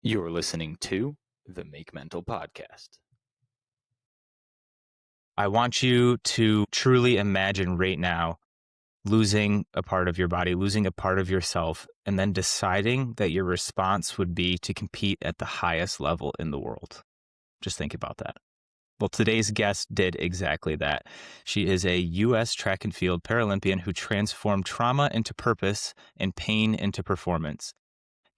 You're listening to the Make Mental Podcast. I want you to truly imagine right now losing a part of your body, losing a part of yourself, and then deciding that your response would be to compete at the highest level in the world. Just think about that. Well, today's guest did exactly that. She is a US track and field Paralympian who transformed trauma into purpose and pain into performance.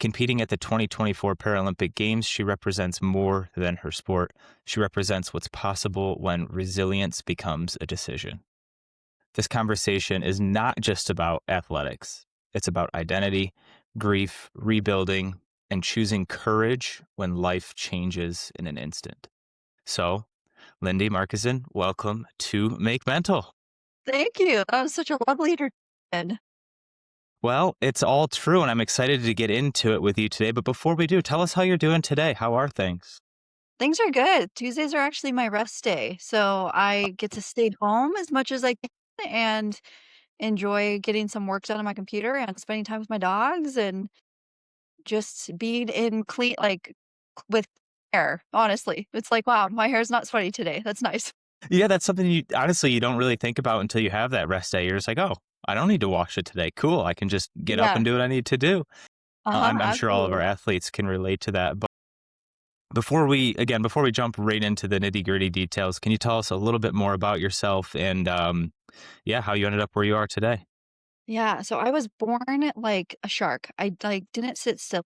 Competing at the 2024 Paralympic Games, she represents more than her sport. She represents what's possible when resilience becomes a decision. This conversation is not just about athletics. It's about identity, grief, rebuilding, and choosing courage when life changes in an instant. So, Lindi Marcusen, welcome to Make Mental. Thank you. That was such a lovely introduction. Well, it's all true, and I'm excited to get into it with you today. But before we do, tell us how you're doing today. How are things? Things are good. Tuesdays are actually my rest day, so I get to stay home as much as I can and enjoy getting some work done on my computer and spending time with my dogs and just being in clean with hair, honestly. It's like, wow, my hair's not sweaty today. That's nice. Yeah, that's something you honestly you don't really think about until you have that rest day. You're just like, oh, I don't need to wash it today. Cool, I can just get up Yeah. and do what I need to do. Uh-huh, I'm sure all of our absolutely. athletes can relate to that. But before we jump right into the nitty gritty details, can you tell us a little bit more about yourself and yeah, how you ended up where you are today? Yeah, so I was born like a shark. I like didn't sit still.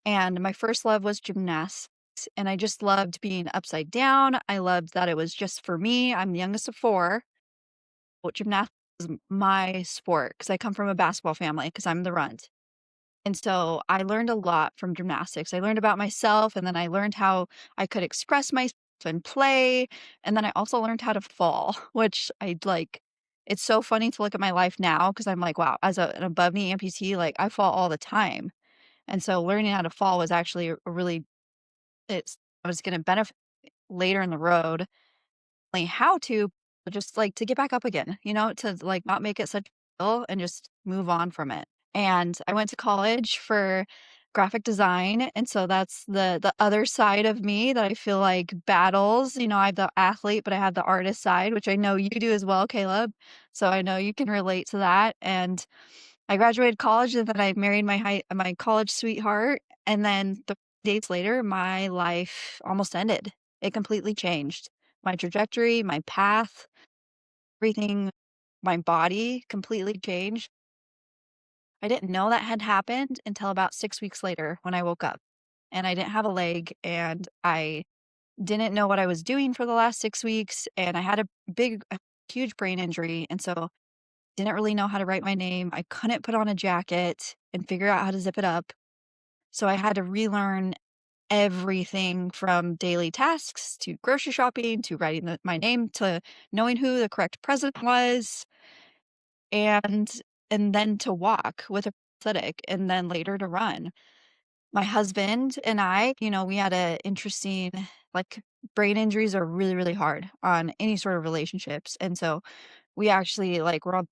And my first love was gymnastics, and I just loved being upside down. I loved that it was just for me. I'm the youngest of 4. Well, gymnastics is my sport because I come from a basketball family because 'cause I'm the runt. And so I learned a lot from gymnastics. I learned about myself, and then I learned how I could express myself and play, and then I also learned how to fall, which I like. It's so funny to look at my life now because 'cause I'm like, "Wow, as an above knee amputee, like, I fall all the time." And so learning how to fall was actually a really it's I was gonna benefit later in the road, like how to just like to get back up again, to like not make it such a deal and just move on from it. And I went to college for graphic design, and so that's the other side of me that I feel like battles. I have the athlete, but I have the artist side, which I know you do as well, Caleb. So I know you can relate to that. And I graduated college and then I married my college sweetheart, and then the days later, my life almost ended. It completely changed. My trajectory, my path, everything, my body completely changed. I didn't know that had happened until about 6 weeks later when I woke up, and I didn't have a leg, and I didn't know what I was doing for the last 6 weeks, and I had a huge brain injury, and so didn't really know how to write my name. I couldn't put on a jacket and figure out how to zip it up. So I had to relearn everything from daily tasks to grocery shopping to writing my name to knowing who the correct president was and and then to walk with a prosthetic and then later to run. My husband and I, we had a interesting like brain injuries are really, really hard on any sort of relationships. And so we actually like were on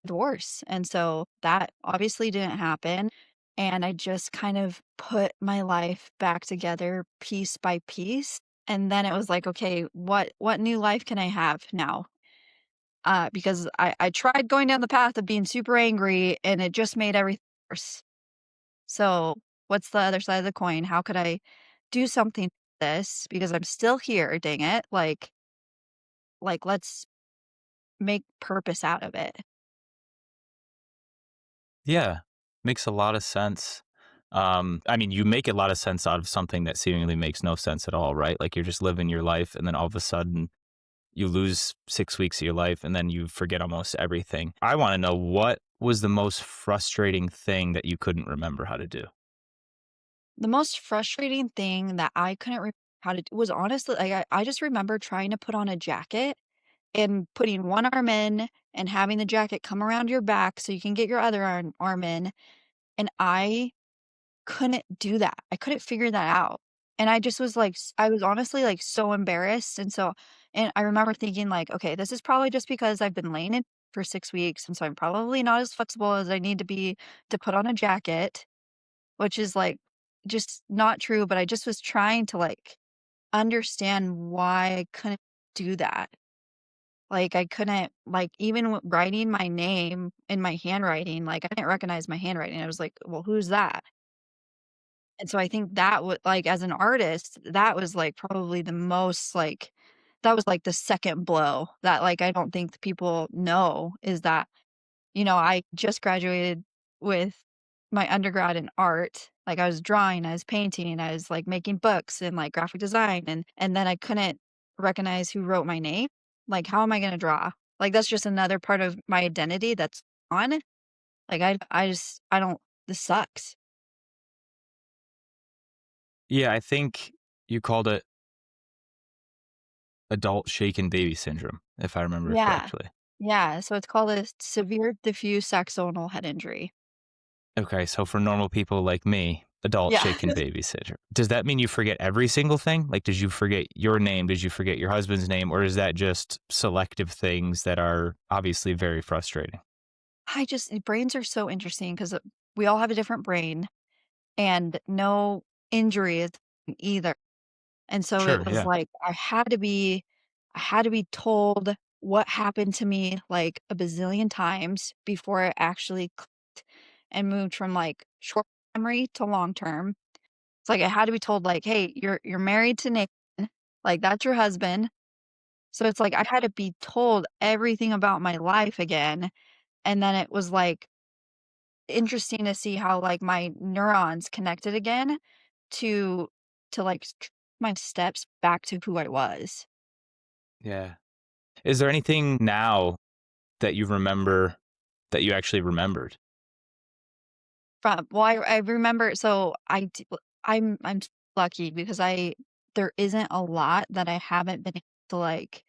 divorce, and so that obviously didn't happen, and I just kind of put my life back together piece by piece, and then it was like, "Okay, what new life can I have now?" Because I tried going down the path of being super angry, and it just made everything worse. So, what's the other side of the coin? How could I do something with this because I'm still here, dang it, let's make purpose out of it. Yeah, makes a lot of sense. I mean, you make a lot of sense out of something that seemingly makes no sense at all, right? Like you're just living your life, and then all of a sudden you lose 6 weeks of your life, and then you forget almost everything. I want to know, what was the most frustrating thing that you couldn't remember how to do? The most frustrating thing that I couldn't remember how to do was honestly, like, I just remember trying to put on a jacket and putting one arm in and having the jacket come around your back so you can get your other arm in, and I couldn't do that. I couldn't figure that out. And I just was like, I was honestly like so embarrassed. And I remember thinking, like, okay, this is probably just because I've been laying in for 6 weeks. And so I'm probably not as flexible as I need to be to put on a jacket, which is like just not true, but I just was trying to, like, understand why I couldn't do that. Like, I couldn't like, even writing my name in my handwriting, like, I didn't recognize my handwriting. I was like, "Well, who's that?" And so I think that would like, as an artist, that was, like, probably the most, like that was, like, the second blow that, like, I don't think people know is that, I just graduated with my undergrad in art. Like, I was drawing, I was painting, I was, like, making books and, like, graphic design, and then I couldn't recognize who wrote my name. Like, how am I gonna draw? Like, that's just another part of my identity that's gone. Like, I don't this sucks. Yeah, I think you called it adult shaken baby syndrome, if I remember Yeah. correctly. Yeah, so it's called a severe diffuse axonal head injury. Okay, so for normal people like me, adult Yeah. shaken baby syndrome. Does that mean you forget every single thing? Like, did you forget your name? Did you forget your husband's name? Or is that just selective things that are obviously very frustrating? Brains are so interesting because we all have a different brain and no injury is either. And so it Sure, was yeah. like I had to be told what happened to me like a bazillion times before it actually clicked and moved from like short memory to long term. It's like I had to be told like, "Hey, you're married to Nathan. Like that's your husband." So it's like I had to be told everything about my life again. And then it was like interesting to see how like my neurons connected again to like my steps back to who I was. Yeah. Is there anything now that you remember that you actually remembered? From well, I remember so I'm lucky because I there isn't a lot that I haven't been able to, like,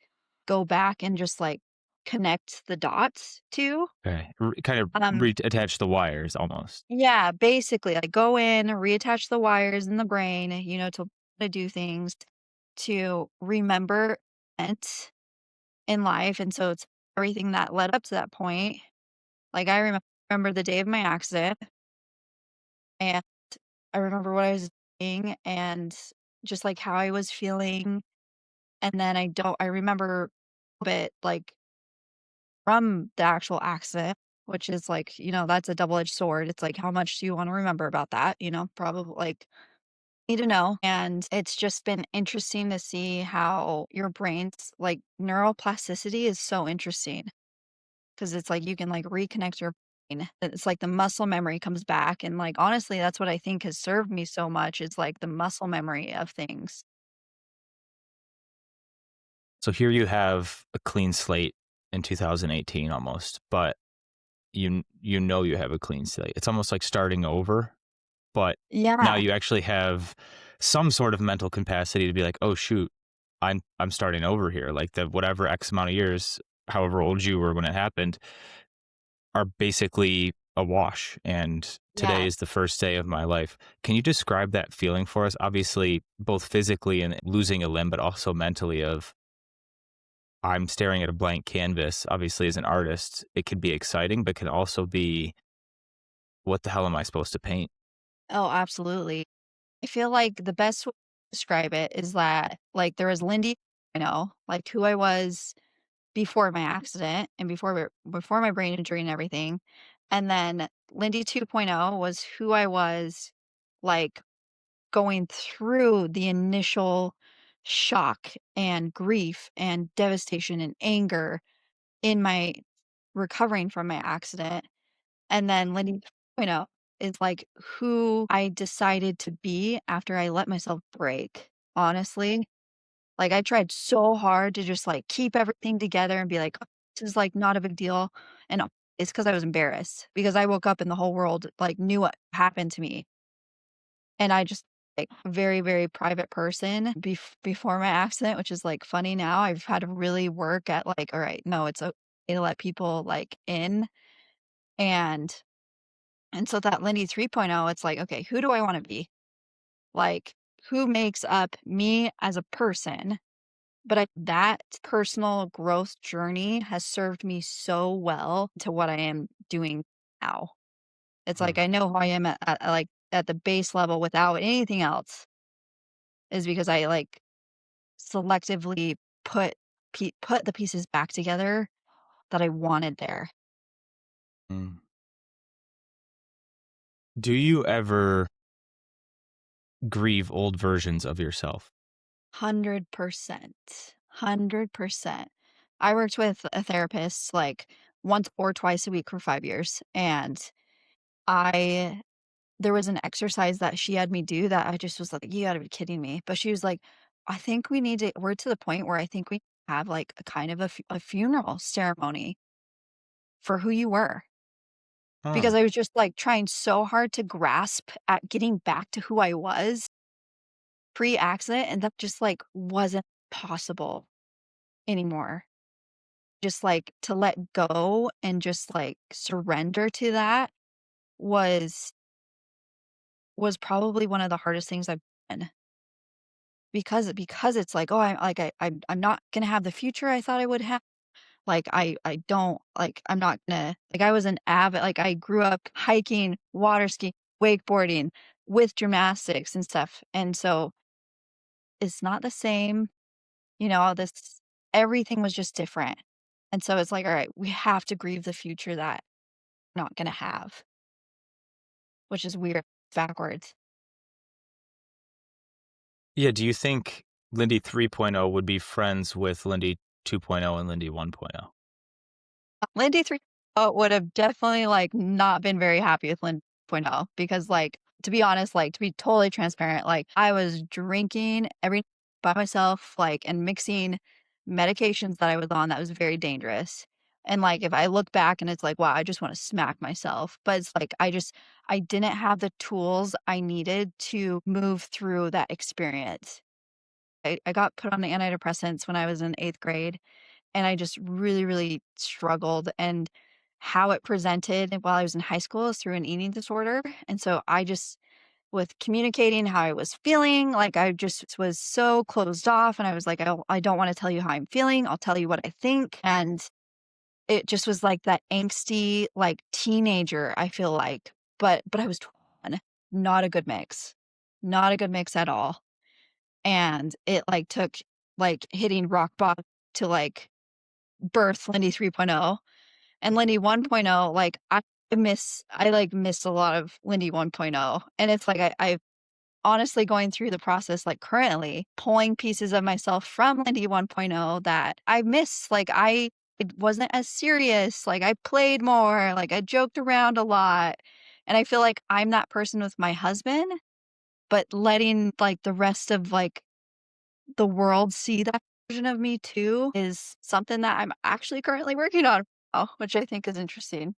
go back and just, like, connect the dots to. Okay. Kind of Um reattach the wires almost. yeah, basically, like, go in, reattach the wires in the brain, to do things, to remember events in life, and so it's everything that led up to that point. Like, I remember the day of my accident, and I remember what I was doing and just, like, how I was feeling, and then I remember a bit, like, from the actual accident, which is, like, that's a double-edged sword. It's like, how much do you wanna remember about that, Probably, like, need to know, and it's just been interesting to see how your brain's like, neuroplasticity is so interesting. 'Cause it's like you can, like, reconnect your brain. It's like the muscle memory comes back, and, like, honestly, that's what I think has served me so much is, like, the muscle memory of things. So here you have a clean slate in 2018 almost, but you know you have a clean slate. It's almost like starting over, but now Yeah. you actually have some sort of mental capacity to be like, "Oh shoot, I'm starting over here." Like the whatever X amount of years, however old you were when it happened, are basically a wash. And today Yeah. is the first day of my life. Can you describe that feeling for us? Obviously, both physically and losing a limb, but also mentally of I'm staring at a blank canvas. Obviously, as an artist, it could be exciting, but can also be, what the hell am I supposed to paint? Oh, absolutely. I feel like the best way to describe it is that, like, there was Lindy I know, like, who I was before my accident and before my brain injury and everything, and then Lindy 2.0 was who I was, like, going through the initial shock and grief and devastation and anger in my recovering from my accident. And then Lenny 2.0 is like who I decided to be after I let myself break, honestly. Like I tried so hard to just like keep everything together and be like, "Oh, this is like not a big deal." And it's because I was embarrassed because I woke up and the whole world like knew what happened to me. And I just like a very, very private person before my accident, which is like funny now. I've had to really work at like, all right, no, it's okay to let people like in. And so that Lindy 3.0, it's like, okay, who do I want to be? Like, who makes up me as a person? But that personal growth journey has served me so well to what I am doing now. It's like Mm. I know who I am at like at the base level without anything else is because I, like, selectively put put the pieces back together that I wanted there. Mm. Do you ever grieve old versions of yourself? 100%. 100%. I worked with a therapist, like, once or twice a week for 5 years, and I there was an exercise that she had me do that I just was like, "You gotta be kidding me." But she was like, "I think we need to we're to the point where I think we have, like, a kind of a funeral ceremony for who you were." Huh. Because I was just, like, trying so hard to grasp at getting back to who I was pre-accident, and that just, like, wasn't possible anymore. Just, like, to let go and just, like, surrender to that was was probably one of the hardest things I've done. Because it's like, "Oh, I'm not gonna have the future I thought I would have." Like, I don't like, I'm not gonna like, I was an avid like, I grew up hiking, water skiing, wakeboarding, with gymnastics and stuff, and so it's not the same, all this everything was just different, and so it's like, "Alright, we have to grieve the future that we're not gonna have," which is weird backwards. Yeah, do you think Lindy 3.0 would be friends with Lindy 2.0 and Lindy 1.0? Lindy 3.0 would have definitely, like, not been very happy with Lindy 2.0 because, like, to be honest, like, to be totally transparent, like, I was drinking every by myself, like, and mixing medications that I was on that was very dangerous. And, like, if I look back and it's like, wow, I just wanna smack myself. But it's like, I didn't have the tools I needed to move through that experience. I got put on the antidepressants when I was in 8th grade, and I just really, really struggled, and how it presented while I was in high school is through an eating disorder, and so I just with communicating how I was feeling, like, I just was so closed off, and I was like, I don't wanna tell you how I'm feeling, I'll tell you what I think," and it just was like that angsty, like, teenager, I feel like, but I was 21, not a good mix, not a good mix at all, and it, like, took, like, hitting rock bottom to, like, birth Lindy 3.0, and Lindy 1.0, like, missed a lot of Lindy 1.0, and it's like I honestly going through the process, like, currently pulling pieces of myself from Lindy 1.0 that I miss, like, it wasn't as serious, like, I played more, like, I joked around a lot, and I feel like I'm that person with my husband, but letting, like, the rest of, like, the world see that version of me too is something that I'm actually currently working on now, which I think is interesting.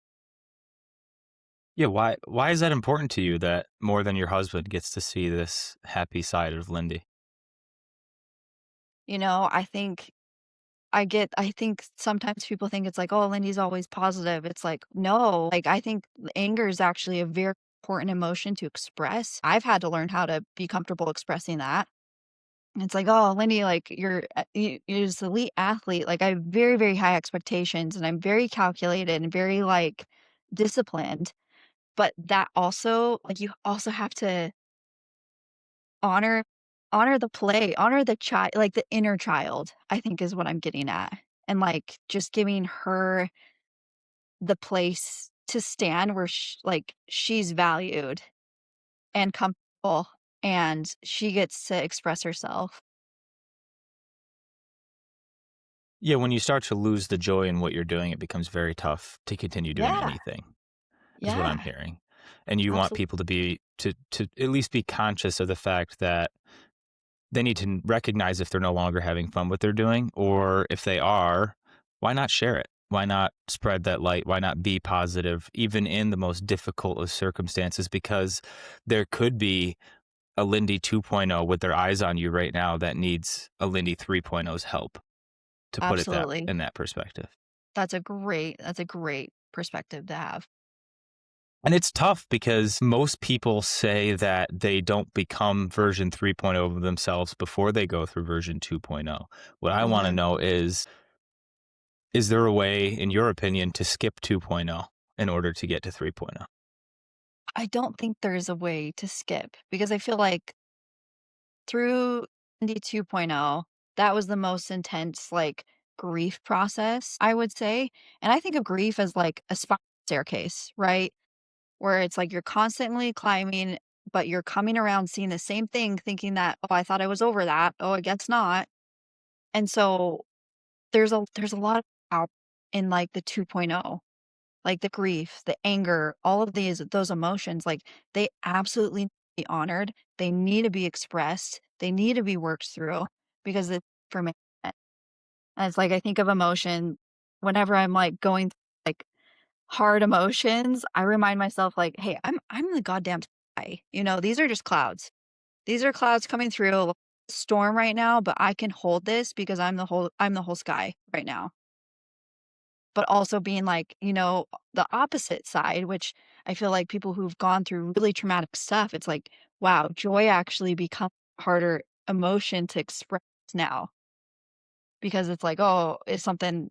Yeah, why is that important to you that more than your husband gets to see this happy side of Lindy? I think I think sometimes people think it's like, "Oh, Lindy's always positive." It's like, no, like, I think anger is actually a very important emotion to express. I've had to learn how to be comfortable expressing that. It's like, "Oh, Lindy, like, you're this elite athlete." Like, I have very, very high expectations, and I'm very calculated and very, like, disciplined. But that also like, you also have to honor honor the play, honor the child like, the inner child, I think is what I'm getting at. And, like, just giving her the place to stand where she's valued and comfortable, and she gets to express herself. Yeah, when you start to lose the joy in what you're doing, it becomes very tough to continue doing Yeah, anything, is what I'm yeah, hearing. And you want absolutely, people to be to at least be conscious of the fact that they need to recognize if they're no longer having fun what they're doing, or if they are, why not share it? Why not spread that light? Why not be positive, even in the most difficult of circumstances? Because there could be a Lindy 2.0 with their eyes on you right now that needs a Lindy 3.0's help, to put it that absolutely. in that perspective. That's a great perspective to have. And it's tough because most people say that they don't become version 3.0 of themselves before they go through version 2.0. What I want to Mhm. know is there a way, in your opinion, to skip 2.0 in order to get to 3.0? I don't think there's a way to skip because I feel like through Indy 2.0, that was the most intense, like, grief process, I would say, and I think of grief as, like, a staircase, right? Where it's like you're constantly climbing, but you're coming around seeing the same thing thinking that, "Oh, I thought I was over that. Oh, I guess not." And so there's a lot of power in, like, the 2.0, like, the grief, the anger, all of those emotions, like, they absolutely need to be honored. They need to be expressed. They need to be worked through because it's for me. And it's like I think of emotion whenever I'm, like, going through, like, hard emotions, I remind myself, like, "Hey, I'm the goddamn sky." These are just clouds. These are clouds coming through a storm right now, but I can hold this because I'm the whole sky right now. But also being like, the opposite side, which I feel like people who've gone through really traumatic stuff, it's like, wow, joy actually becomes a harder emotion to express now because it's like, oh, is something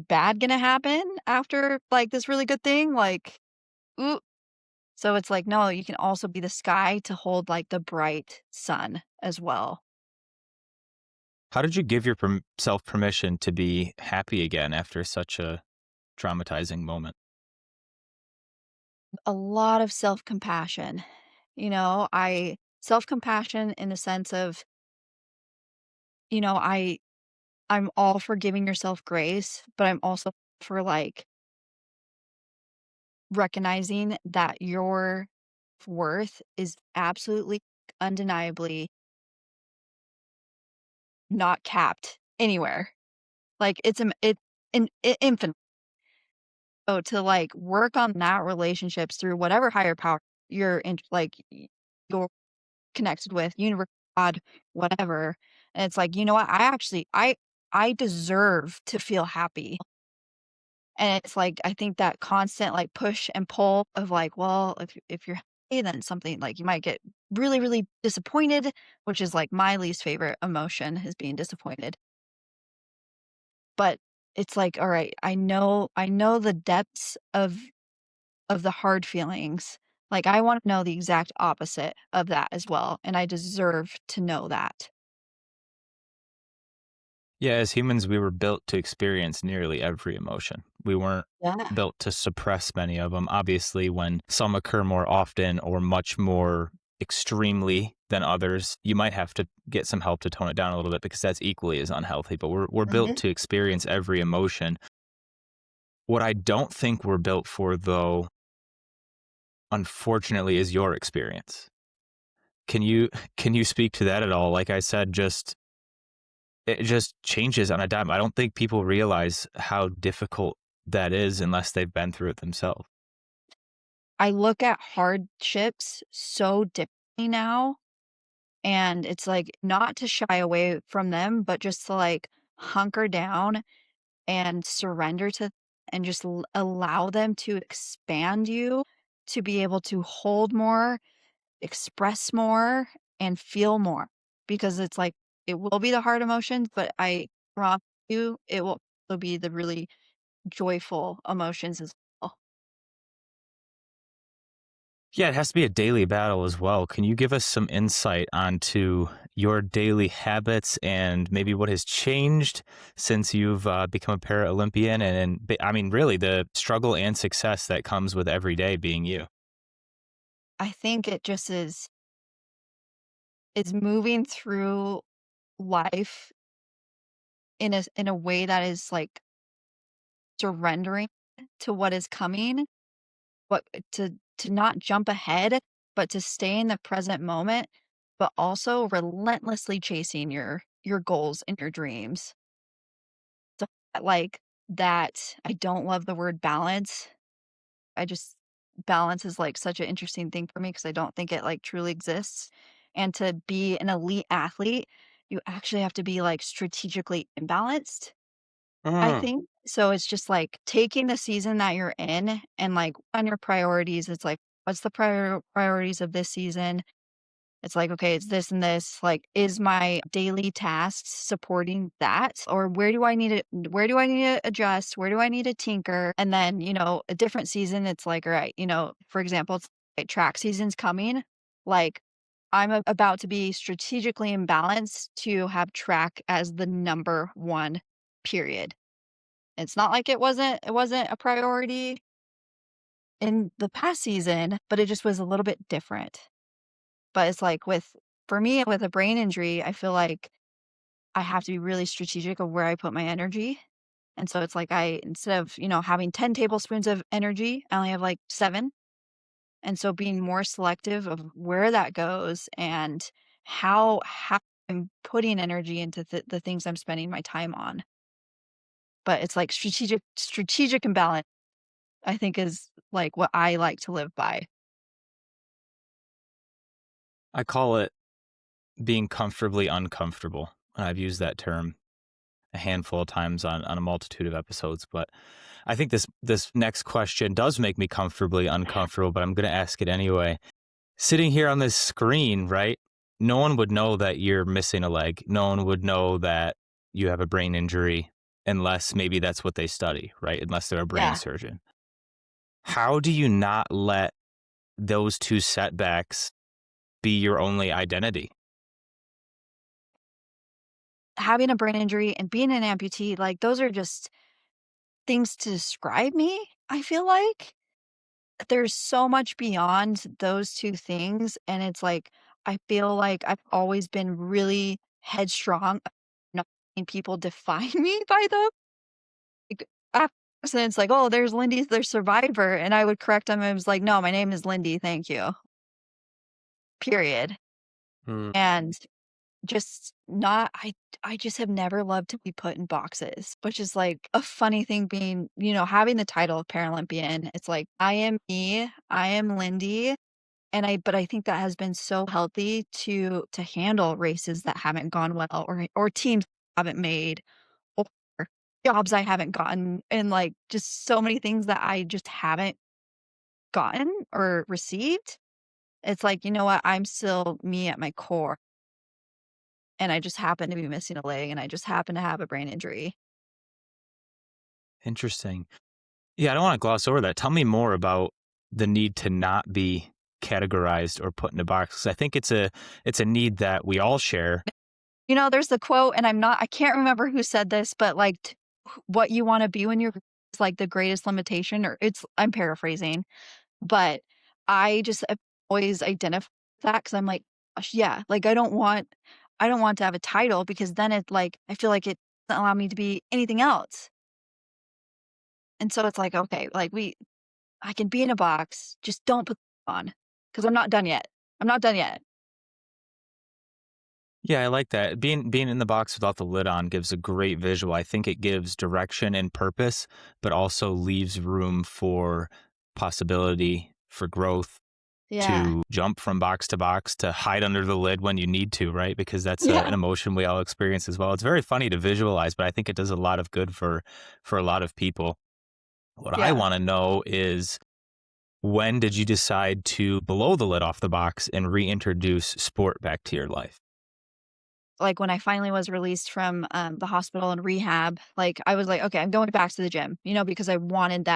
bad gonna happen after like this really good thing? Like, ooh. So it's like, no, you can also be the sky to hold like the bright sun as well. How did you give yourself permission to be happy again after such a traumatizing moment? A lot of self-compassion. I self-compassion in the sense of, I'm all for giving yourself grace, but I'm also for like recognizing that your worth is absolutely undeniably not capped anywhere. Like infinite. So to like work on that relationships through whatever higher power you're in, like you're connected with, universe, God, whatever. And it's like, you know what? I deserve to feel happy. And it's like, I think that constant like push and pull of like, well, if you're happy, then something like you might get really, really disappointed, which is like my least favorite emotion is being disappointed. But it's like, all right, I know the depths of the hard feelings. Like I want to know the exact opposite of that as well. And I deserve to know that. Yeah, as humans, we were built to experience nearly every emotion. We weren't Yeah. built to suppress many of them. Obviously, when some occur more often or much more extremely than others, you might have to get some help to tone it down a little bit because that's equally as unhealthy. But we're built Mhm. to experience every emotion. What I don't think we're built for, though, unfortunately, is your experience. Can you can you speak to that at all? Like I said, it just changes on a dime. I don't think people realize how difficult that is unless they've been through it themselves. I look at hardships so differently now. And it's like not to shy away from them, but just to like hunker down and surrender to and just allow them to expand you to be able to hold more, express more, and feel more. Because it's like it will be the hard emotions, but I promise you it will also be the really joyful emotions as well. Yeah, it has to be a daily battle as well. Can you give us some insight onto your daily habits and maybe what has changed since you've become a Paralympian? I mean, really, the struggle and success that comes with every day being you. I think it just is moving through life in a way that is like surrendering to what is coming, what to not jump ahead, but to stay in the present moment, but also relentlessly chasing your goals and your dreams. So, like that I don't love the word balance. I just balance is like such an interesting thing for me because I don't think it like truly exists. And to be an elite athlete, you actually have to be like strategically imbalanced. I Mm. think so it's just, like, taking the season that you're in and, like, on your priorities, it's like, what's the priorities of this season? It's like, okay, it's this and this, like, is my daily tasks supporting that? Or where do I need to adjust? Where do I need to tinker? And then, a different season, it's like, all right, for example, like, track season's coming, like, about to be strategically imbalanced to have track as the number 1 period. It's not like it wasn't a priority in the past season, but it just was a little bit different. But it's like for me, with a brain injury, I feel like I have to be really strategic of where I put my energy. And so it's like instead of, having 10 tablespoons of energy, I only have like 7. And so being more selective of where that goes and how I'm putting energy into the things I'm spending my time on. But it's like strategic and balance, I think is like what I like to live by. I call it being comfortably uncomfortable. I've used that term a handful of times on a multitude of episodes, but I think this next question does make me comfortably uncomfortable, but I'm going to ask it anyway. Sitting here on this screen, right? No one would know that you're missing a leg. No one would know that you have a brain injury unless maybe that's what they study, right? Unless they're a brain Yeah. surgeon. How do you not let those two setbacks be your only identity? Having a brain injury and being an amputee, like those are just things to describe me, I feel like. There's so much beyond those 2 things, and it's like, I feel like I've always been really headstrong, not letting people define me by them. Like, it's like, "Oh, there's Lindy, the survivor," and I would correct them, I was like, "No, my name is Lindy, thank you, period." Hmm. And just not I just have never loved to be put in boxes, which is, like, a funny thing being, having the title of Paralympian. It's like, I am me, I am Lindy. And I think that has been so healthy to handle races that haven't gone well or teams haven't made or jobs I haven't gotten and, like, just so many things that I just haven't gotten or received. It's like, you know what? I'm still me at my core, and I just happen to be missing a leg, and I just happen to have a brain injury. Interesting. Yeah, I don't want to gloss over that. Tell me more about the need to not be categorized or put in a box. 'Cause I think it's a need that we all share. There's the quote, and I can't remember who said this, but, like, what you wanna be when you're is, like, the greatest limitation, or I'm paraphrasing. But I just have always identified that because 'cause I'm like, "Gosh, yeah, like, I don't want to have a title because then it, like, I feel like it doesn't allow me to be anything else." And so it's like, "Okay, like, I can be in a box, just don't put on because 'cause I'm not done yet. I'm not done yet." Yeah, I like that. Being in the box without the lid on gives a great visual. I think it gives direction and purpose, but also leaves room for possibility, for growth, Yeah. to jump from box to box, to hide under the lid when you need to, right? Because that's an Yeah. emotion we all experience as well. It's very funny to visualize, but I think it does a lot of good for a lot of people. What I Yeah. want to know is, when did you decide to blow the lid off the box and reintroduce sport back to your life? Like, when I finally was released from, the hospital and rehab, like, I was like, "Okay, I'm going back to the gym," because I wanted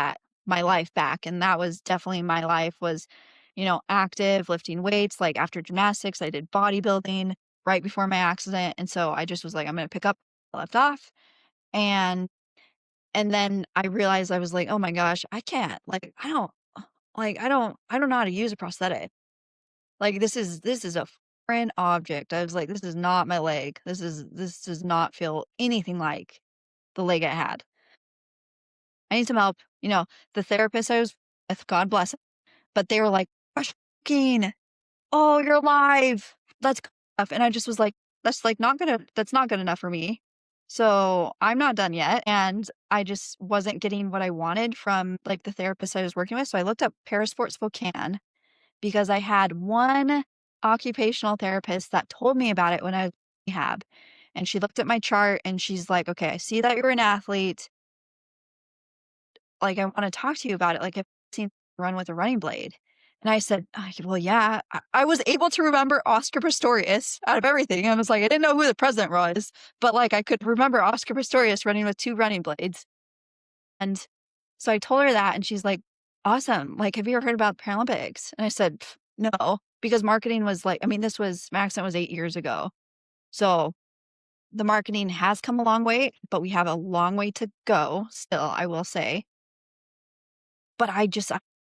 my life back, and that was definitely my life was, active, lifting weights, like, after gymnastics, I did bodybuilding right before my accident, and so I just was like, "I'm gonna pick up where I left off," and and then I realized I was like, "Oh my gosh, I can't, I don't know how to use a prosthetic." Like, this is a foreign object. I was like, "This is not my leg. This does not feel anything like the leg I had. I need some help." The therapist I was with, God bless him, but they were like, "Gosh, fucking, oh, you're alive. That's good enough." And I just was like, that's not good enough for me. So, I'm not done yet, and I just wasn't getting what I wanted from, like, the therapist I was working with, so I looked up Parasport Spokane because I had one occupational therapist that told me about it when I was in rehab. And she looked at my chart and she's like, "Okay, I see that you're an athlete. Like, I want to talk to you about it. Like, I've seen you run with a running blade." And I said, "Well, yeah." I was able to remember Oscar Pistorius out of everything. I was like, I didn't know who the president was, but like I could remember Oscar Pistorius running with 2 running blades. And so I told her that, and she's like, "Awesome, like, have you ever heard about the Paralympics?" And I said, "Pff, no," because marketing was like I mean, this was my accident was 8 years ago. So, the marketing has come a long way, but we have a long way to go still, I will say. But I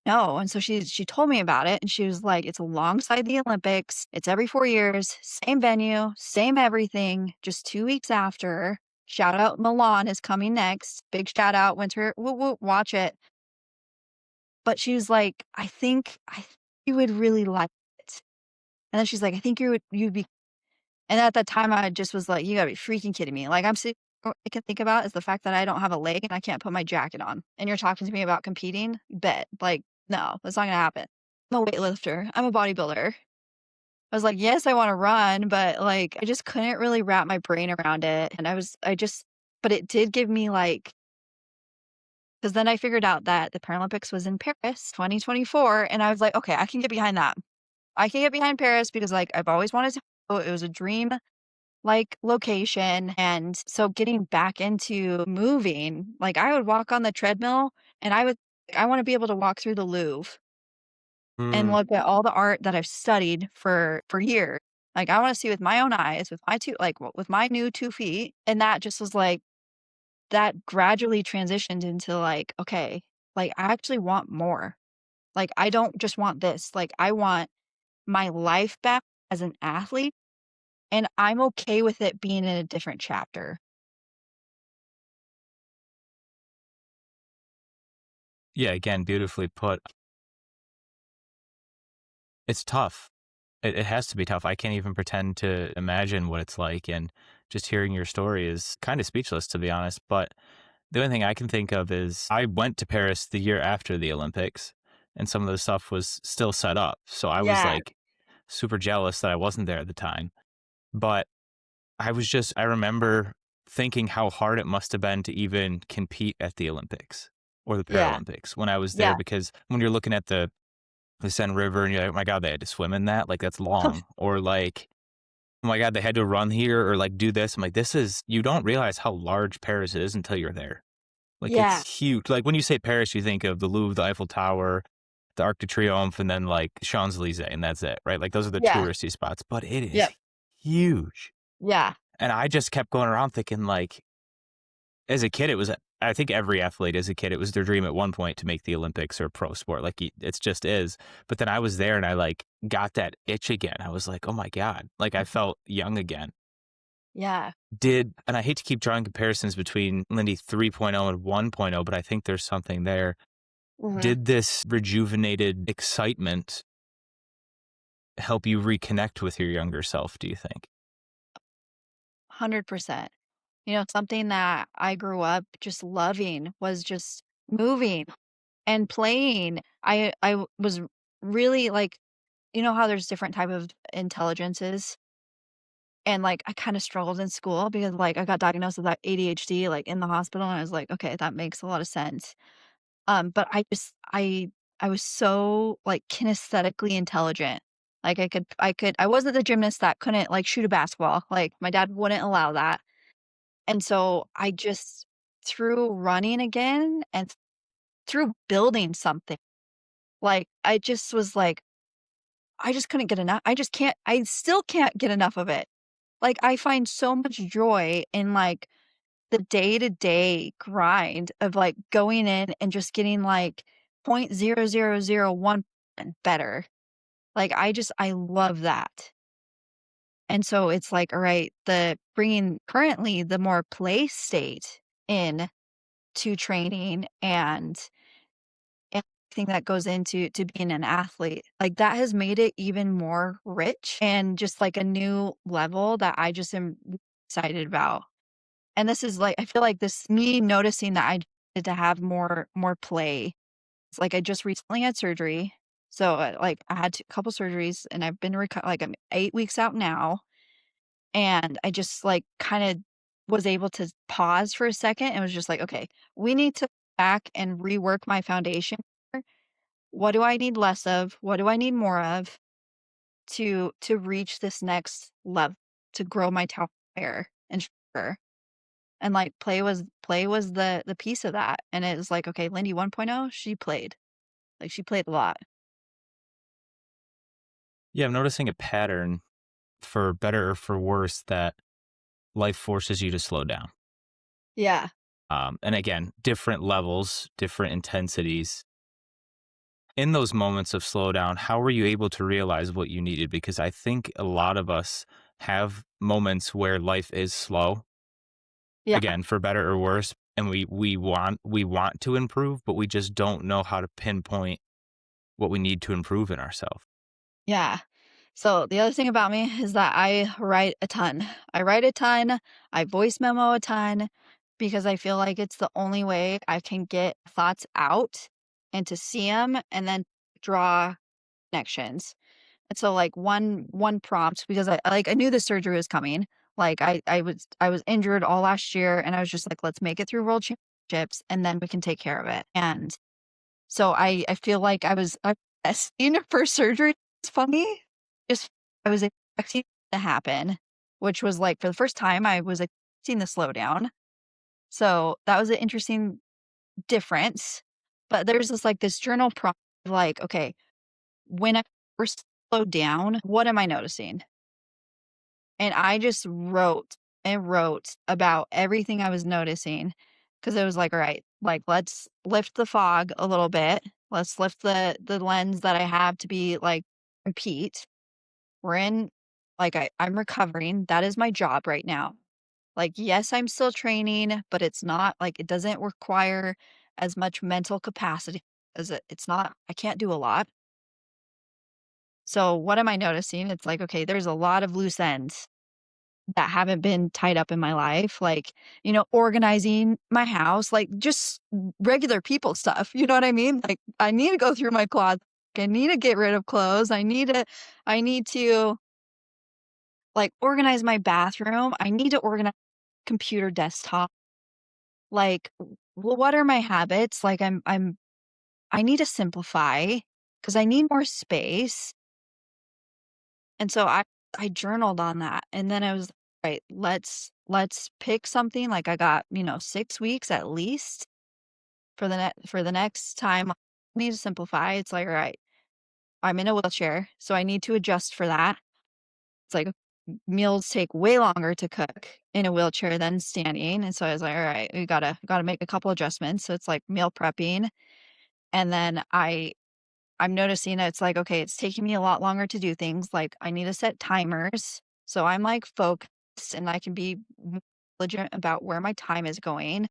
know, and so she told me about it, and she was like, "It's alongside the Olympics, it's every 4 years, same venue, same everything, just 2 weeks after. Shout out Milan is coming next. Big shout out, winter woo woo, watch it." But she was like, I think you would really like it." And then she's like, you'd be" and at that time, I just was like, "You gotta be freaking kidding me." Like, all I can think about is the fact that I don't have a leg and I can't put my jacket on, and you're talking to me about competing? Bet. Like, no, that's not gonna happen. I'm a weightlifter. I'm a bodybuilder. I was like, "Yes, I wanna run," but, like, I just couldn't really wrap my brain around it, and I just but it did give me, like, because then I figured out that the Paralympics was in Paris 2024, and I was like, "Okay, I can get behind that. I can get behind Paris because, like, I've always wanted to go. It was a dream, like, location, and so getting back into moving, like, I would walk on the treadmill, and I wanna be able to walk through the Louvre and Mm, look at all the art that I've studied for years. Like, I wanna see with my own eyes, with my 2 like, with my new 2 feet, and that just was like that gradually transitioned into, like, okay, like, I actually want more. Like, I don't just want this, like, I want my life back as an athlete, and I'm okay with it being in a different chapter. yeah, again, beautifully put. It's tough. It has to be tough. I can't even pretend to imagine what it's like, and just hearing your story is kinda speechless, to be honest, but the only thing I can think of is I went to Paris the year after the Olympics, and some of the stuff was still set up, so I was, Yeah, like, super jealous that I wasn't there at the time, but I remember thinking how hard it must have been to even compete at the Olympics or the yeah, Paralympics when I was there, yeah. because when you're looking at the Seine River and you're like, "Oh my god, they had to swim in that? Like, that's long." Or like, "Oh my god, they had to run here or, like, do this." I'm like, "This is" you don't realize how large Paris is until you're there. Like, Yeah, it's huge. Like, when you say Paris, you think of the Louvre, the Eiffel Tower, the Arc de Triomphe, and then, like, Champs-Élysées, and that's it, right? Like, those are the yeah, touristy spots, but it is yep, huge. yeah, And I just kept going around thinking, like, as a kid, it was I think every athlete as a kid, it was their dream at one point to make the Olympics or pro sport, like, it's just is. But then I was there and I, like, got that itch again. I was like, "Oh my god." Like, I felt young again. yeah, And I hate to keep drawing comparisons between Lindy 3.0 and 1.0, but I think there's something there. mhm, Did this rejuvenated excitement help you reconnect with your younger self, do you think? 100%. You know, something that I grew up just loving was just moving and playing. Was really, like you know how there's different type of intelligences? And, like, I kinda struggled in school because, like, I got diagnosed with, that ADHD, like, in the hospital, and I was like, "Okay, that makes a lot of sense." But I was so, like, kinesthetically intelligent. Like, I wasn't the gymnast that couldn't, like, shoot a basketball, like, my dad wouldn't allow that. And so I just through running again and through building something, like, I just was like, I just couldn't get enough I still can't get enough of it. Like, I find so much joy in, like, the day-to-day grind of, like, going in and just getting, like, 0.0001 better. Like, I love that. And so it's like, all right, the bringing currently the more play state in to training and everything that goes into being an athlete, like, that has made it even more rich and just, like, a new level that I just am excited about. And this is, like I feel like this me noticing that I needed to have more play. It's like I just recently had surgery. So, like, I had a couple surgeries, and I've been like, I'm 8 weeks out now, and I just, like, kinda was able to pause for a second and was just like, "Okay, we need to back and rework my foundation. What do I need less of? What do I need more of to reach this next level, to grow my talent higher and stronger?" And, like, play was the piece of that, and it was like, "Okay, Lindy 1.0, she played." Like, she played a lot. Yeah, I'm noticing a pattern, for better or for worse, that life forces you to slow down. Yeah. And again, different levels, different intensities. In those moments of slowdown, how were you able to realize what you needed? Because I think a lot of us have moments where life is slow, Yeah. again, for better or worse, and we want to improve, but we just don't know how to pinpoint what we need to improve in ourselves. Yeah. So the other thing about me is that I write a ton. I write a ton, I voice memo a ton because I feel like it's the only way I can get thoughts out and to see them and then draw connections. And so like one prompt because I knew the surgery was coming. Like I was injured all last year and I was just like, let's make it through world championships and then we can take care of it. And so I feel like I testing for surgery. It's funny. Just I was expecting it to happen, which was like for the first time I was expecting the slowdown. So that was an interesting difference. But there's this journal prompt like, okay, when I first slow down, what am I noticing? And I just wrote and wrote about everything I was noticing because it was like, all right, like let's lift the fog a little bit. Let's lift the lens that I have to be like compete. We're in like I'm recovering. That is my job right now. Like, yes, I'm still training, but it's not like it doesn't require as much mental capacity as it's not, I can't do a lot. So what am I noticing? It's like, okay, there's a lot of loose ends that haven't been tied up in my life, like, organizing my house, like, just regular people stuff, you know what I mean? Like, I need to go through my closet, I need to get rid of clothes, I need to, like, organize my bathroom, I need to organize computer desktop, like, well, what are my habits? Like, I need to simplify because I need more space. And so I journaled on that, and then I was, "Right, let's pick something," like, I got, 6 weeks at least for the next time. I need to simplify. It's like, "Alright, I'm in a wheelchair, so I need to adjust for that." It's like, meals take way longer to cook in a wheelchair than standing, and so I was like, "Alright, we gotta make a couple adjustments." So it's like meal prepping, and then I'm noticing that it's like, okay, it's taking me a lot longer to do things, like, I need to set timers, so I'm, like, focused and I can be more diligent about where my time is going,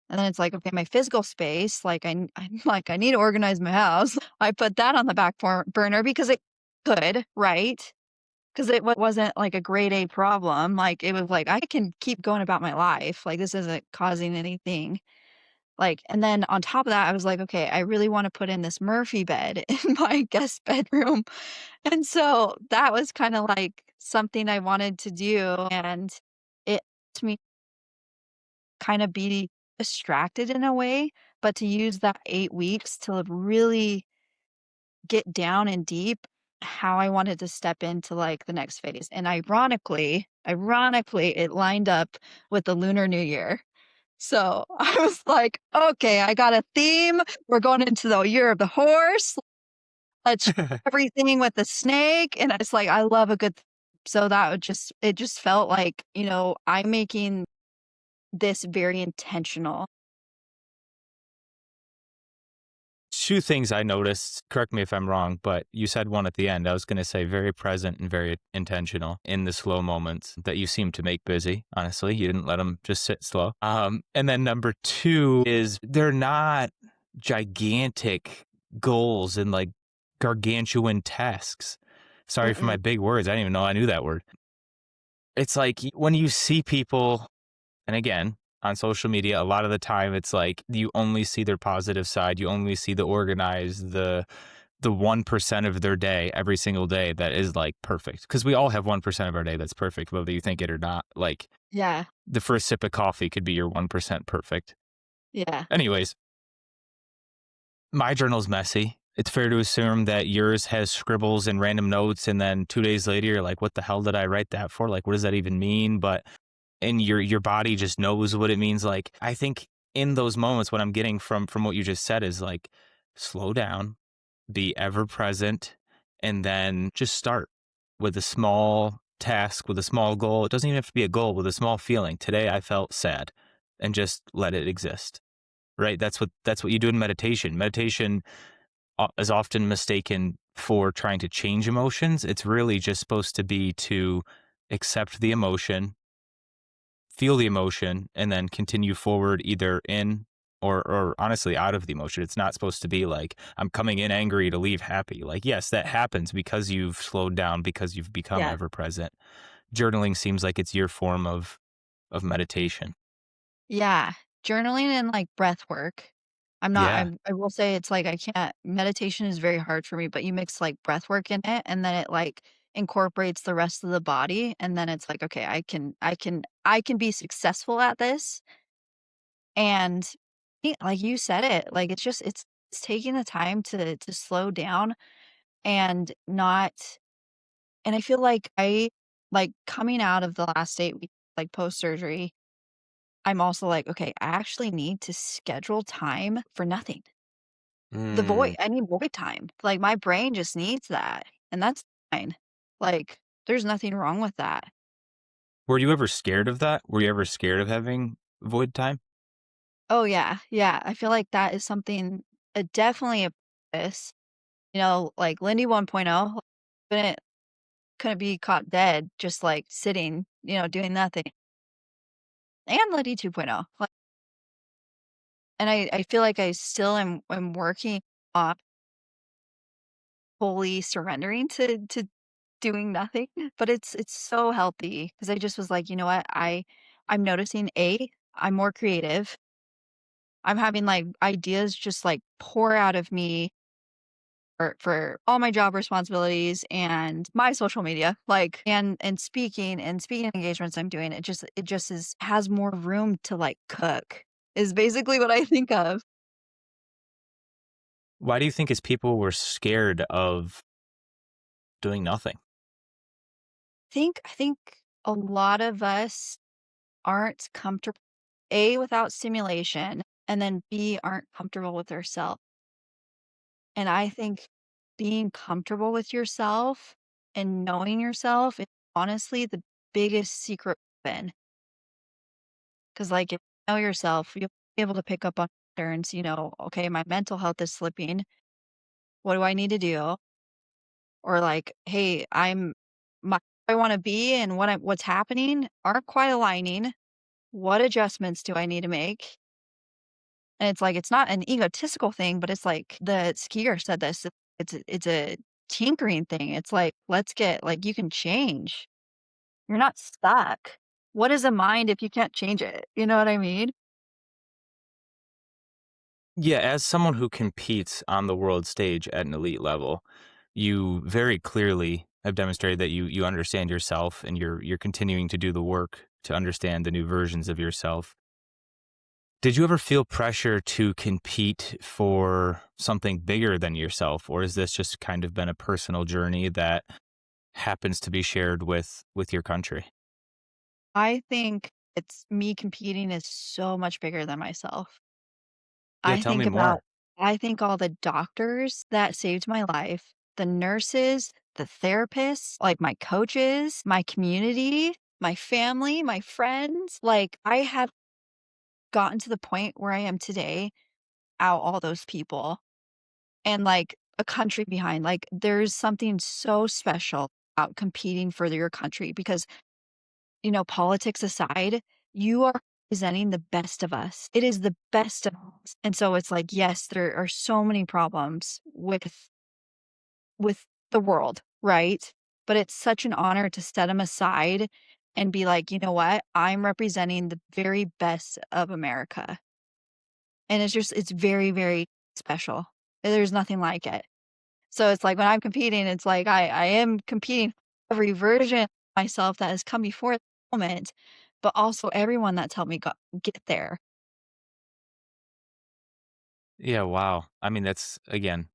and then it's like, okay, my physical space, like, I'm like, I need to organize my house. I put that on the back burner because it could, right? Because it wasn't, like, a grade A problem, like, it was like, I can keep going about my life, like, this isn't causing anything. Like, and then on top of that, I was like, "Okay, I really wanna put in this Murphy bed in my guest bedroom." And so that was kinda like something I wanted to do, and it to me kinda be distracted in a way, but to use that 8 weeks to really get down and deep how I wanted to step into, like, the next phase. And ironically, it lined up with the Lunar New Year. So, I was like, "Okay, I got a theme. We're going into the year of the horse. Let's everything with the snake," and it's like, I love a good so that would just it just felt like, I'm making this very intentional. Two things I noticed, correct me if I'm wrong, but you said one at the end. I was going to say very present and very intentional in the slow moments that you seem to make busy. Honestly, you didn't let them just sit slow. And then number two is they're not gigantic goals and like gargantuan tasks. Sorry for my Mm-mm. big words. I didn't even know I knew that word. It's like when you see people, and again, on social media, a lot of the time it's like you only see their positive side. You only see the organized, the 1% of their day every single day that is like perfect. Because we all have 1% of our day that's perfect, whether you think it or not. Like Yeah, the first sip of coffee could be your 1% perfect. yeah, Anyways, my journal's messy. It's fair to assume that yours has scribbles and random notes, and then 2 days later, you're like, "What the hell did I write that for? Like, what does that even mean?" But and your body just knows what it means. Like, I think in those moments, what I'm getting from what you just said is like, slow down, be ever present, and then just start with a small task, with a small goal. It doesn't even have to be a goal, with a small feeling. Today I felt sad, and just let it exist. Right? That's what you do in meditation. Meditation is often mistaken for trying to change emotions. It's really just supposed to be to accept the emotion, feel the emotion, and then continue forward either in or honestly out of the emotion. It's not supposed to be like, I'm coming in angry to leave happy. Like, yes, that happens because you've slowed down, because you've become Yeah. ever present. Journaling seems like it's your form of meditation. Yeah. Journaling and, like, breath work. Yeah. I will say it's like I can't meditation is very hard for me, but you mix, like, breath work in it, and then it, like, incorporates the rest of the body, and then it's like, "Okay, I can be successful at this." And, like you said it, like, it's taking the time to slow down and not and I feel like coming out of the last 8 weeks, like, post-surgery, I'm also like, "Okay, I actually need to schedule time for nothing." Mm. I need void time. Like, my brain just needs that, and that's fine. Like, there's nothing wrong with that. Were you ever scared of that? Were you ever scared of having void time? Oh, yeah, yeah, I feel like that is something definitely a this, like, Lindy 1.0 couldn't couldn't be caught dead just, like, sitting, doing nothing, and Lindy 2.0, like and I feel like I still am working on fully surrendering to doing nothing, but it's so healthy because I just was like, "You know what? I'm noticing, I'm more creative. I'm having, like, ideas just, like, pour out of me for all my job responsibilities and my social media, like and speaking engagements I'm doing, it just is has more room to, like, cook, is basically what I think of. Why do you think is people were scared of doing nothing? I think a lot of us aren't comfortable A, without stimulation, and then B, aren't comfortable with ourselves. And I think being comfortable with yourself and knowing yourself is honestly the biggest secret weapon. Because, like, if you know yourself, you'll be able to pick up on patterns, okay, my mental health is slipping. What do I need to do? Or like, hey, I want to be and what's happening aren't quite aligning. What adjustments do I need to make? And it's like, it's not an egotistical thing, but it's like the skier said this. It's a tinkering thing. It's like, let's get like you can change. You're not stuck. What is a mind if you can't change it? You know what I mean? Yeah, as someone who competes on the world stage at an elite level, you very clearly have demonstrated that you understand yourself, and you're continuing to do the work to understand the new versions of yourself. Did you ever feel pressure to compete for something bigger than yourself, or is this just kind of been a personal journey that happens to be shared with your country? I think it's me competing is so much bigger than myself. Yeah, I tell me think more. about I think all the doctors that saved my life, the nurses, the therapists, like my coaches, my community, my family, my friends. Like I have gotten to the point where I am today out all those people and like a country behind. Like there's something so special about competing for your country because, politics aside, you are presenting the best of us. It is the best of us. And so it's like, yes, there are so many problems with the world, right? But it's such an honor to set them aside and be like, "You know what? I'm representing the very best of America." And it's very, very special. There's nothing like it. So it's like when I'm competing, it's like I am competing for every version of myself that has come before the moment, but also everyone that's helped me get there. Yeah, wow. I mean, that's again,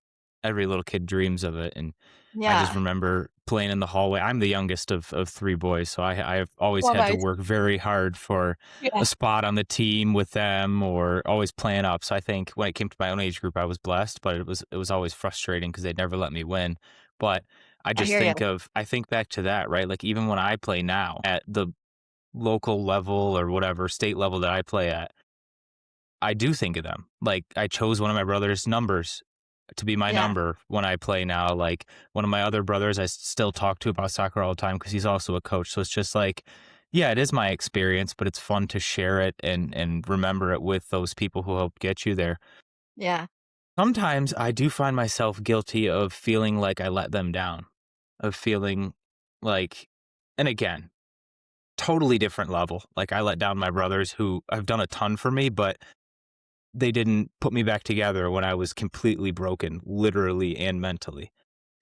every little kid dreams of it, and I just Yeah. remember playing in the hallway. I'm the youngest of 3 boys, so I've always Well, had to nice. work very hard for Yeah. a spot on the team with them or always playing up. So I think when it came to my own age group, I was blessed, but it was always frustrating because 'cause they'd never let me win. But I hear you. I think back to that, right? Like, even when I play now at the local level or whatever, state level that I play at, I do think of them. Like, I chose one of my brother's numbers to be my Yeah. number when I play now. Like, one of my other brothers I still talk to about soccer all the time because he's also a coach. So it's just like, yeah, it is my experience, but it's fun to share it and remember it with those people who helped get you there. Yeah. Sometimes I do find myself guilty of feeling like I let them down, of feeling like, and again, totally different level. Like, I let down my brothers who have done a ton for me, but they didn't put me back together when I was completely broken, literally and mentally.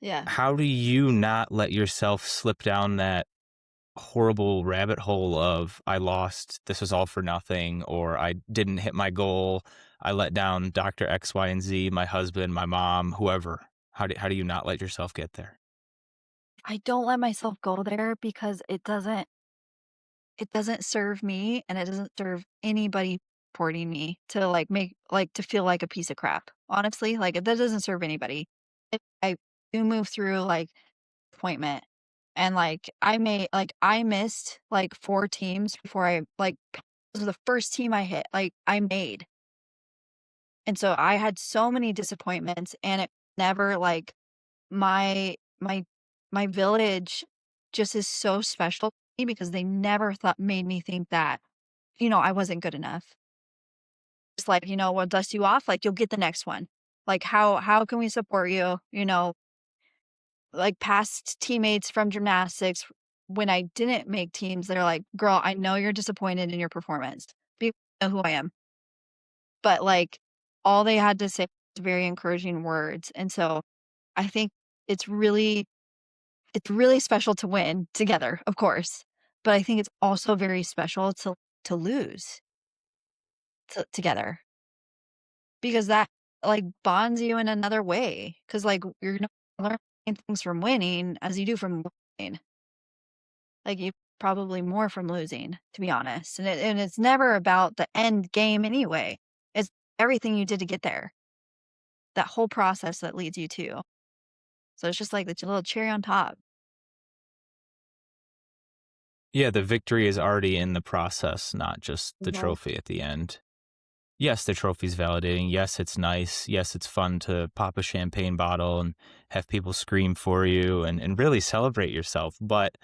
Yeah. How do you not let yourself slip down that horrible rabbit hole of I lost, this was all for nothing, or I didn't hit my goal, I let down Dr. X, Y, and Z, my husband, my mom, whoever. How do you not let yourself get there? I don't let myself go there because it doesn't serve me and it doesn't serve anybody supporting me to like make like to feel like a piece of crap. Honestly, like that doesn't serve anybody. If I do move through like appointment and I missed like 4 teams before I like this was the first team I hit. Like I made. And so I had so many disappointments and it never like my my my village just is so special to me because they never thought made me think that, I wasn't good enough. It's like, "We'll dust you off, like, you'll get the next one." Like, "How can we support you?" Like, past teammates from gymnastics, when I didn't make teams, they're like, "Girl, I know you're disappointed in your performance. You know who I am." But, like, all they had to say was very encouraging words, and so I think it's really it's really special to win together, of course, but I think it's also very special to lose together because that, like, bonds you in another way. Because like, you're not learning things from winning as you do from losing. Like, you probably more from losing, to be honest, and it's never about the end game anyway. It's everything you did to get there, that whole process that leads you to. So it's just like the little cherry on top. Yeah, the victory is already in the process, not just the Mhm. trophy at the end. Yes, the trophy's validating. Yes, it's nice. Yes, it's fun to pop a champagne bottle and have people scream for you and really celebrate yourself. But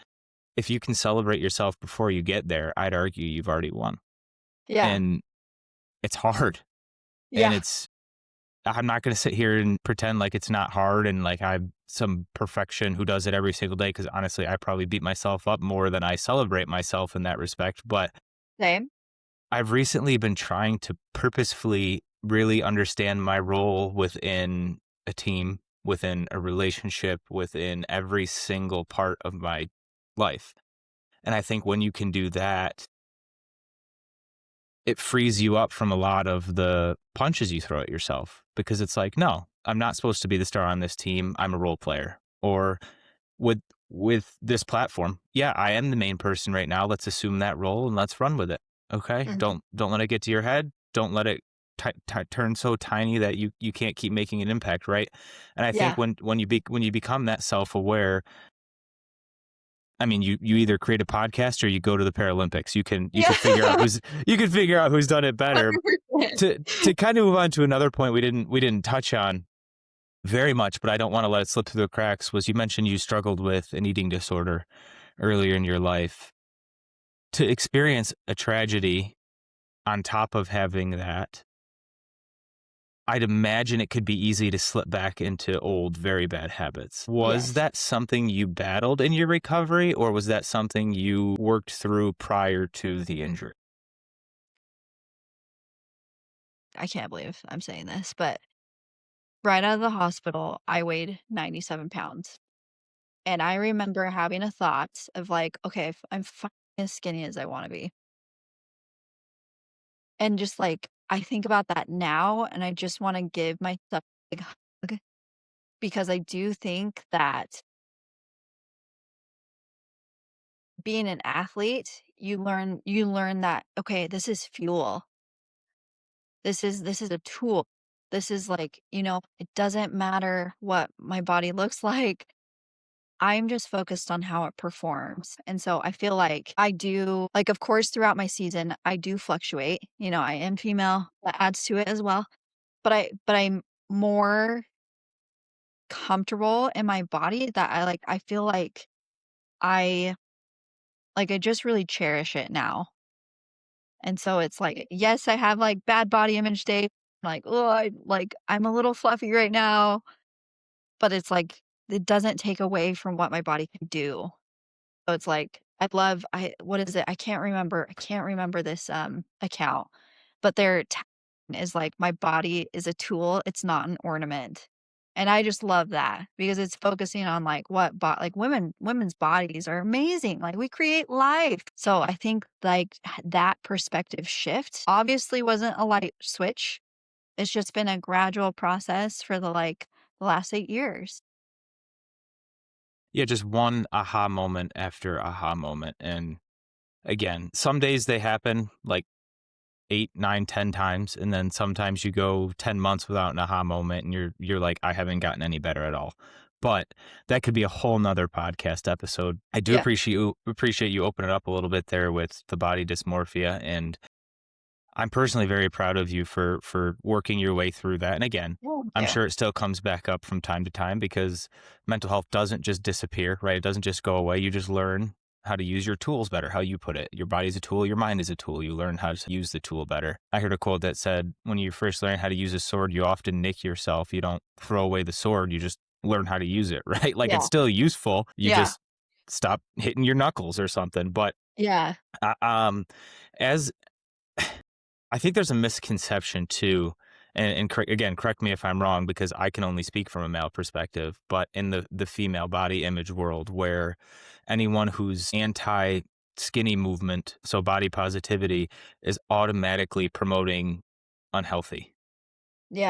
if you can celebrate yourself before you get there, I'd argue you've already won. Yeah. And it's hard. And Yeah. I'm not going to sit here and pretend like it's not hard and like I'm some perfection who does it every single day. Cause honestly, I probably beat myself up more than I celebrate myself in that respect. But Same. I've recently been trying to purposefully really understand my role within a team, within a relationship, within every single part of my life. And I think when you can do that, it frees you up from a lot of the punches you throw at yourself because it's like, no, I'm not supposed to be the star on this team. I'm a role player. Or with this platform, yeah, I am the main person right now. Let's assume that role and let's run with it. Okay? Mhm. Don't let it get to your head. Don't let it turn so tiny that you can't keep making an impact, right? And I think Yeah. when you become that self-aware, I mean, you either create a podcast or you go to the Paralympics. You Yeah. can figure out who's you can figure out who's done it better. 100%. To kind of move on to another point we didn't touch on very much, but I don't want to let it slip through the cracks. Was you mentioned you struggled with an eating disorder earlier in your life. To experience a tragedy on top of having that, I'd imagine it could be easy to slip back into old, very bad habits. Was Yes. that something you battled in your recovery, or was that something you worked through prior to the injury? I can't believe I'm saying this, but right out of the hospital, I weighed 97 pounds. And I remember having a thought of like, okay, if I'm finally as skinny as I want to be. And just like, I think about that now and I just want to give myself a big hug because I do think that being an athlete, you learn that, okay, this is fuel. This is a tool. This is like, it doesn't matter what my body looks like. I'm just focused on how it performs. And so I feel like I do, like, of course, throughout my season, I do fluctuate. I am female. That adds to it as well. But I'm more comfortable in my body that I feel I I just really cherish it now. And so it's like, yes, I have like bad body image days. Like, oh, I'm a little fluffy right now, but it's like it doesn't take away from what my body can do. So it's like I what is it? I can't remember this account, but their tagline is like my body is a tool, it's not an ornament. And I just love that because it's focusing on like like women's bodies are amazing. Like we create life. So I think like that perspective shift obviously wasn't a light switch. It's just been a gradual process for the last 8 years. Yeah, just one aha moment after aha moment. And again, some days they happen like 8, 9, 10 times, and then sometimes you go 10 months without an aha moment and you're like, I haven't gotten any better at all. But that could be a whole nother podcast episode. I do Yeah. appreciate you opening up a little bit there with the body dysmorphia, and I'm personally very proud of you for working your way through that. And again, Thank I'm you. sure it still comes back up from time to time because mental health doesn't just disappear, right? It doesn't just go away. You just learn how to use your tools better, how you put it. Your body's a tool, your mind is a tool. You learn how to use the tool better. I heard a quote that said, when you first learn how to use a sword, you often nick yourself. You don't throw away the sword, you just learn how to use it, right? Like it's Yeah. still useful. You Yeah. just stop hitting your knuckles or something. But Yeah. uh, um, as I think there's a misconception too, and again, correct me if I'm wrong because I can only speak from a male perspective. But in the female body image world, where anyone who's anti skinny movement, so body positivity, is automatically promoting unhealthy.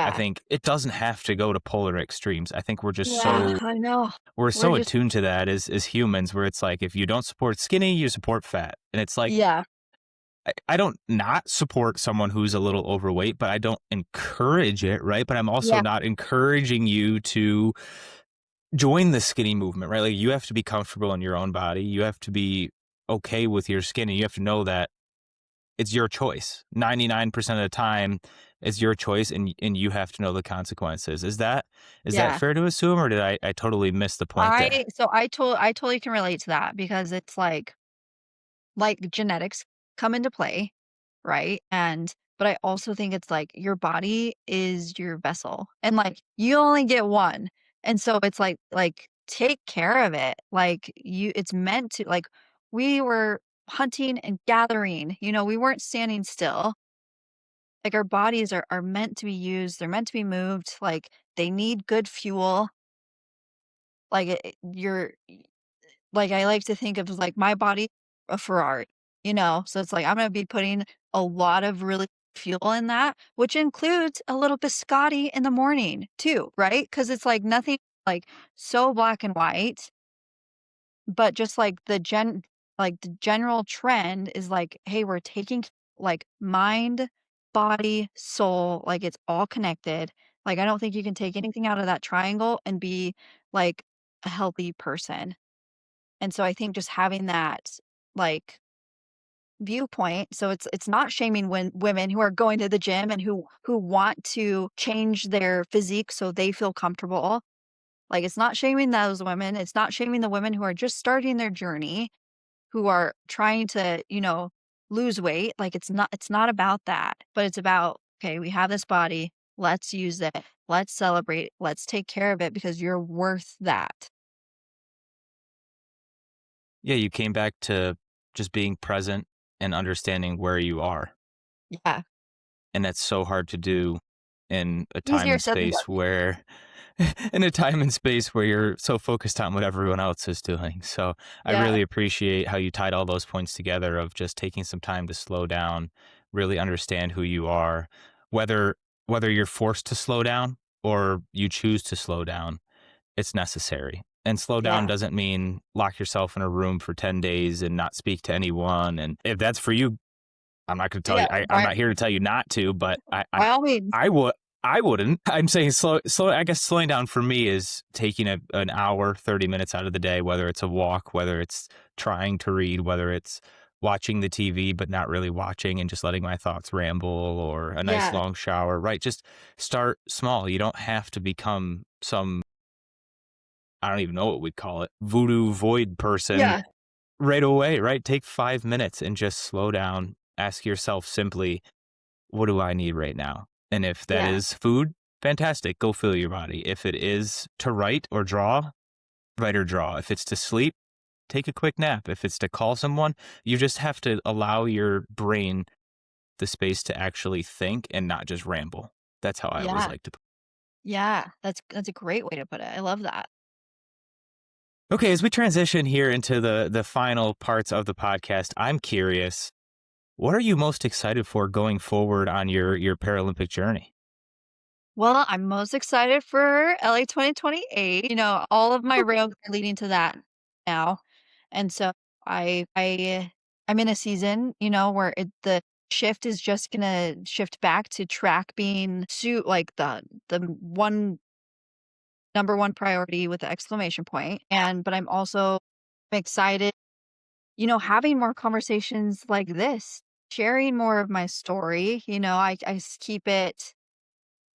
I Yeah. think it doesn't have to go to polar extremes. I think Yeah, I know. we're We're so just attuned to that as humans, where it's like if you don't support skinny, you support fat, and it's like yeah, I don't not support someone who's a little overweight, but I don't encourage it, right? But I'm also yeah, not encouraging you to join the skinny movement, right? Like you have to be comfortable in your own body. You have to be okay with your skin, and you have to know that it's your choice. 99% of the time, it's your choice, and you have to know the consequences. Is that yeah. fair to assume, or did I totally miss the point there? I totally can relate to that because it's like genetics come into play, right? But I also think it's like your body is your vessel and like you only get one. And so it's like take care of it. Like it's meant to like we were hunting and gathering, we weren't standing still. Like our bodies are meant to be used, they're meant to be moved, like they need good fuel. Like you're like I like to think of like my body a Ferrari, so it's like I'm gonna be putting a lot of really fuel in that, which includes a little biscotti in the morning too, right? Because it's like nothing like so black and white, but just like the general trend is like, hey, we're taking like mind, body, soul, like it's all connected. Like I don't think you can take anything out of that triangle and be like a healthy person. And so I think just having that, like, viewpoint, so it's not shaming when women who are going to the gym and who want to change their physique so they feel comfortable. Like, it's not shaming those women, it's not shaming the women who are just starting their journey, who are trying to, lose weight, like, it's not about that, but it's about, "Okay, we have this body, let's use it, let's celebrate, let's take care of it because you're worth that." Yeah, you came back to just being present and understanding where you are. Yeah. And that's so hard to do in a time Easier and said than space done. where you're so focused on what everyone else is doing. So I Yeah. really appreciate how you tied all those points together of just taking some time to slow down, really understand who you are, whether whether you're forced to slow down or you choose to slow down. it's necessary. And slow down Yeah. doesn't mean lock yourself in a room for 10 days and not speak to anyone. And if that's for you, I'm not going to tell Yeah. you. I'm not here to tell you not to, but By all means. I would. I wouldn't. I'm saying slow. I guess slowing down for me is taking an hour, 30 minutes out of the day, whether it's a walk, whether it's trying to read, whether it's watching the TV but not really watching and just letting my thoughts ramble, or a nice Yeah. long shower. Right? Just start small. You don't have to become some, I don't even know what we'd call it, voodoo void person Yeah. right away. Right? Take 5 minutes and just slow down. Ask yourself simply, what do I need right now? And if that Yeah. is food, fantastic, go fill your body. If it is to write or draw, write or draw. If it's to sleep, take a quick nap. If it's to call someone, you just have to allow your brain the space to actually think and not just ramble. That's how I always Yeah. like to. Yeah. That's a great way to put it. I love that. Okay, as we transition here into the final parts of the podcast, I'm curious, what are you most excited for going forward on your Paralympic journey? Well, I'm most excited for LA 2028. All of my rails are leading to that now. And so I'm in a season, where the shift is just gonna shift back to track being like the one number one priority with the exclamation point. But I'm also excited, having more conversations like this, sharing more of my story. Keep it.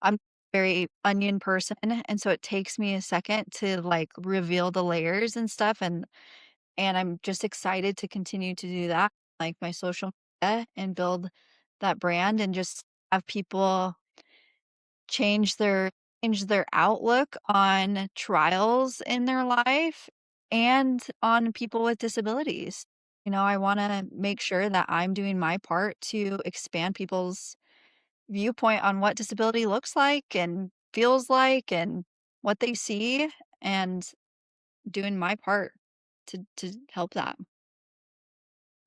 I'm a very onion person, and so it takes me a second to, like, reveal the layers and stuff, and I'm just excited to continue to do that, like, my social media, and build that brand and just have people change their change their outlook on trials in their life and on people with disabilities. I wanna make sure that I'm doing my part to expand people's viewpoint on what disability looks like and feels like and what they see, and doing my part to help that.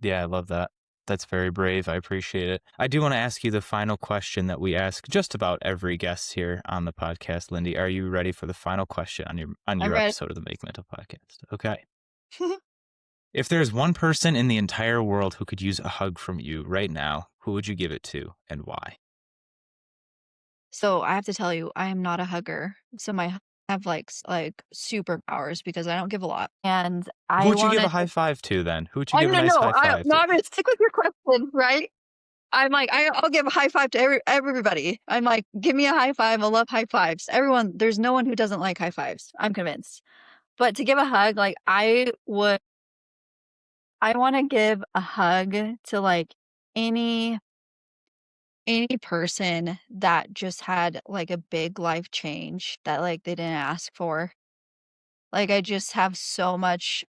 Yeah, I love that. That's very brave. I appreciate it. I do want to ask you the final question that we ask just about every guest here on the podcast, Lindy. Are you ready for the final question on I'm your ready. episode of the Make Mental podcast? Okay. If there's one person in the entire world who could use a hug from you right now, who would you give it to and why? So I have to tell you, I am not a hugger. So I have like superpowers because I don't give a lot. And Who I would you give wanna a high five to then? Who would you Oh, give a no, nice no, high five no, to? I'm gonna stick with your question, right? I'll give a high five to everybody. I'm like, "Give me a high five." I love high fives. There's no one who doesn't like high fives, I'm convinced. But to give a hug, like, I wanna give a hug to, like, any any person that just had, like, a big life change that, like, they didn't ask for. Like, I just have so much,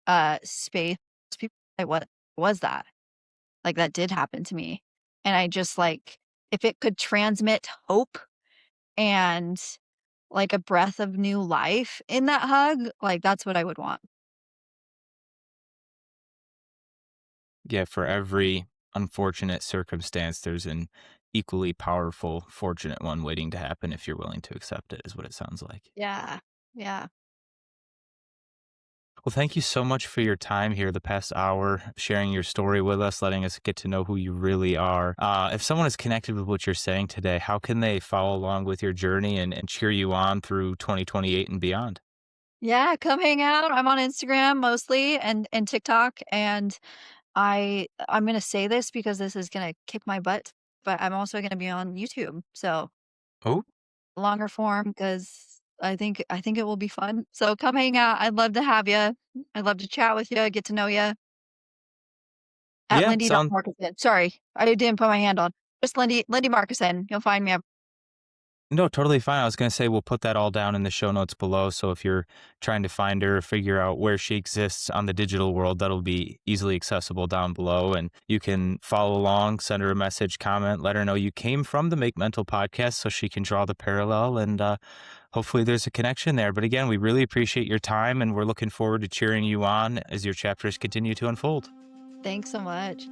space. People say, "What was that?" Like, that did happen to me. And I just, like, if it could transmit hope and, like, a breath of new life in that hug, like, that's what I would want. Yeah, for every unfortunate circumstance, there's an equally powerful, fortunate one waiting to happen if you're willing to accept it, is what it sounds like. Yeah. Yeah. Well, thank you so much for your time here the past hour, sharing your story with us, letting us get to know who you really are. If someone is connected with what you're saying today, how can they follow along with your journey and cheer you on through 2028 and beyond? Yeah, come hang out. I'm on Instagram mostly and TikTok, and I'm gonna say this because this is gonna kick my butt, but I'm also gonna be on YouTube, so Oh, longer form because I think it will be fun. So come hang out. I'd love to have you. I'd love to chat with you, get to know you at yeah, Lindy sound Marcusen. Sorry, I didn't put my hand on. Just Lindy Marcusen. You'll find me. no, totally fine. I was going to say we'll put that all down in the show notes below. So if you're trying to find her, figure out where she exists on the digital world, that'll be easily accessible down below. And you can follow along, send her a message, comment, let her know you came from the Make Mental podcast so she can draw the parallel. And hopefully there's a connection there. But again, we really appreciate your time and we're looking forward to cheering you on as your chapters continue to unfold. Thanks so much.